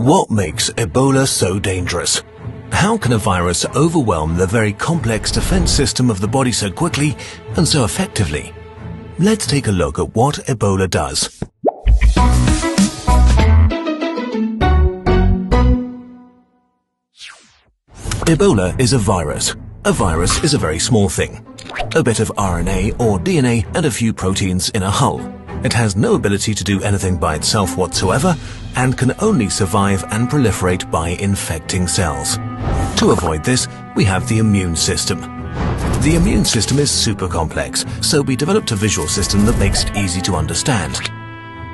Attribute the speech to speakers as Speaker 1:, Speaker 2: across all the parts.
Speaker 1: What makes Ebola so dangerous? How can a virus overwhelm the very complex defense system of the body so quickly and so effectively? Let's take a look at what Ebola does. Ebola is a virus. A virus is a very small thing. A bit of RNA or DNA and a few proteins in a hull. It has no ability to do anything by itself whatsoever and can only survive and proliferate by infecting cells. To avoid this, we have the immune system. The immune system is super complex, so we developed a visual system that makes it easy to understand.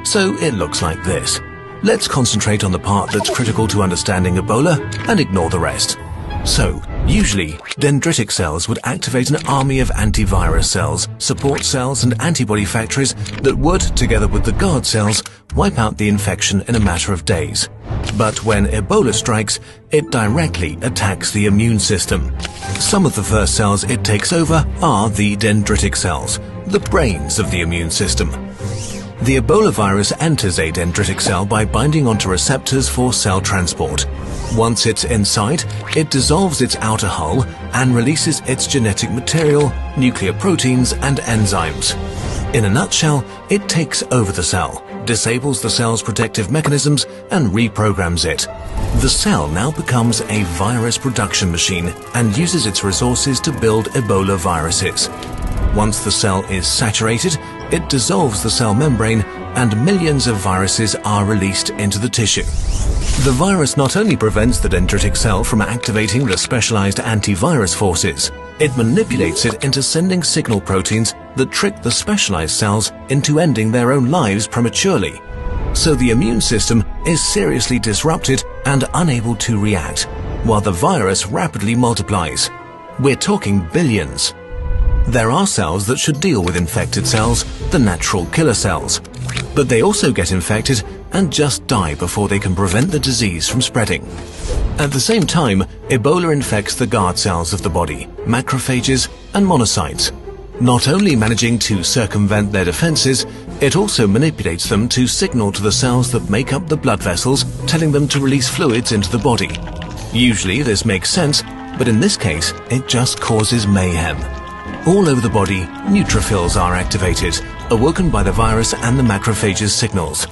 Speaker 1: So it looks like this. Let's concentrate on the part that's critical to understanding Ebola and ignore the rest. So, usually, dendritic cells would activate an army of antivirus cells, support cells and antibody factories that would, together with the guard cells, wipe out the infection in a matter of days. But when Ebola strikes, it directly attacks the immune system. Some of the first cells it takes over are the dendritic cells, the brains of the immune system. The Ebola virus enters a dendritic cell by binding onto receptors for cell transport. Once it's inside, it dissolves its outer hull and releases its genetic material, nuclear proteins and enzymes. In a nutshell, it takes over the cell, disables the cell's protective mechanisms and reprograms it. The cell now becomes a virus production machine and uses its resources to build Ebola viruses. Once the cell is saturated, it dissolves the cell membrane and millions of viruses are released into the tissue. The virus not only prevents the dendritic cell from activating the specialized antivirus forces, it manipulates it into sending signal proteins that trick the specialized cells into ending their own lives prematurely. So the immune system is seriously disrupted and unable to react, while the virus rapidly multiplies. We're talking billions. There are cells that should deal with infected cells, the natural killer cells. But they also get infected and just die before they can prevent the disease from spreading. At the same time, Ebola infects the guard cells of the body, macrophages and monocytes. Not only managing to circumvent their defenses, it also manipulates them to signal to the cells that make up the blood vessels, telling them to release fluids into the body. Usually this makes sense, but in this case, it just causes mayhem. All over the body, neutrophils are activated, awoken by the virus and the macrophages' signals.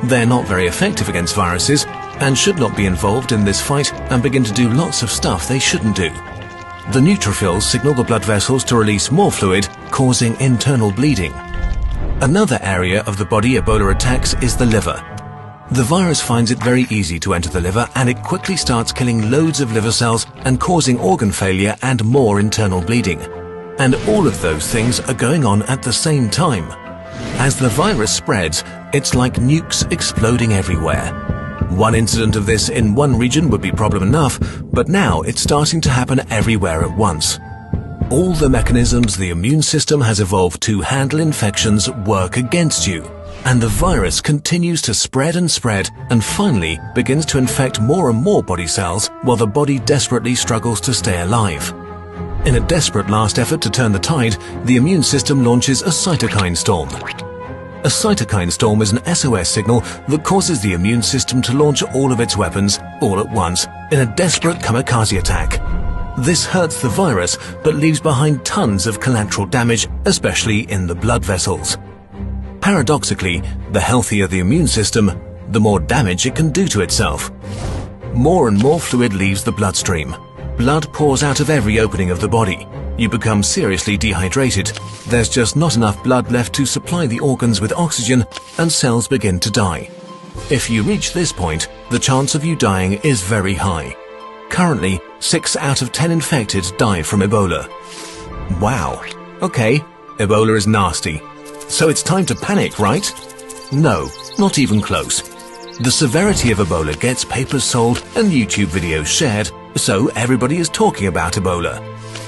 Speaker 1: They're not very effective against viruses and should not be involved in this fight and begin to do lots of stuff they shouldn't do. The neutrophils signal the blood vessels to release more fluid, causing internal bleeding. Another area of the body Ebola attacks is the liver. The virus finds it very easy to enter the liver and it quickly starts killing loads of liver cells and causing organ failure and more internal bleeding. And all of those things are going on at the same time. As the virus spreads, it's like nukes exploding everywhere. One incident of this in one region would be problem enough, but now it's starting to happen everywhere at once. All the mechanisms the immune system has evolved to handle infections work against you, and the virus continues to spread and finally begins to infect more and more body cells while the body desperately struggles to stay alive. In a desperate last effort to turn the tide, the immune system launches a cytokine storm. A cytokine storm is an SOS signal that causes the immune system to launch all of its weapons, all at once, in a desperate kamikaze attack. This hurts the virus, but leaves behind tons of collateral damage, especially in the blood vessels. Paradoxically, the healthier the immune system, the more damage it can do to itself. More and more fluid leaves the bloodstream. Blood pours out of every opening of the body. You become seriously dehydrated. There's just not enough blood left to supply the organs with oxygen, and cells begin to die. If you reach this point, the chance of you dying is very high. Currently, 6 out of 10 infected die from Ebola. Wow. Okay, Ebola is nasty. So it's time to panic, right? No, not even close. The severity of Ebola gets papers sold and YouTube videos shared, so everybody is talking about Ebola.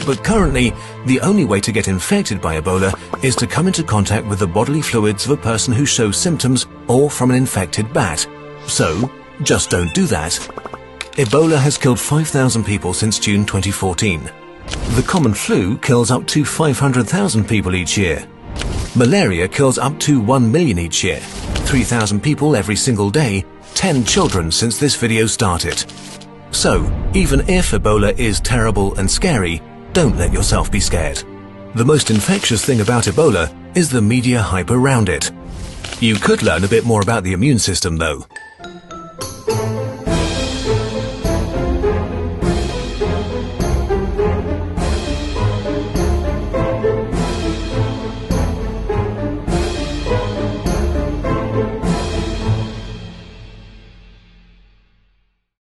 Speaker 1: But currently, the only way to get infected by Ebola is to come into contact with the bodily fluids of a person who shows symptoms or from an infected bat. So, just don't do that. Ebola has killed 5,000 people since June 2014. The common flu kills up to 500,000 people each year. Malaria kills up to 1 million each year, 3,000 people every single day, 10 children since this video started. So, even if Ebola is terrible and scary, don't let yourself be scared. The most infectious thing about Ebola is the media hype around it. You could learn a bit more about the immune system though.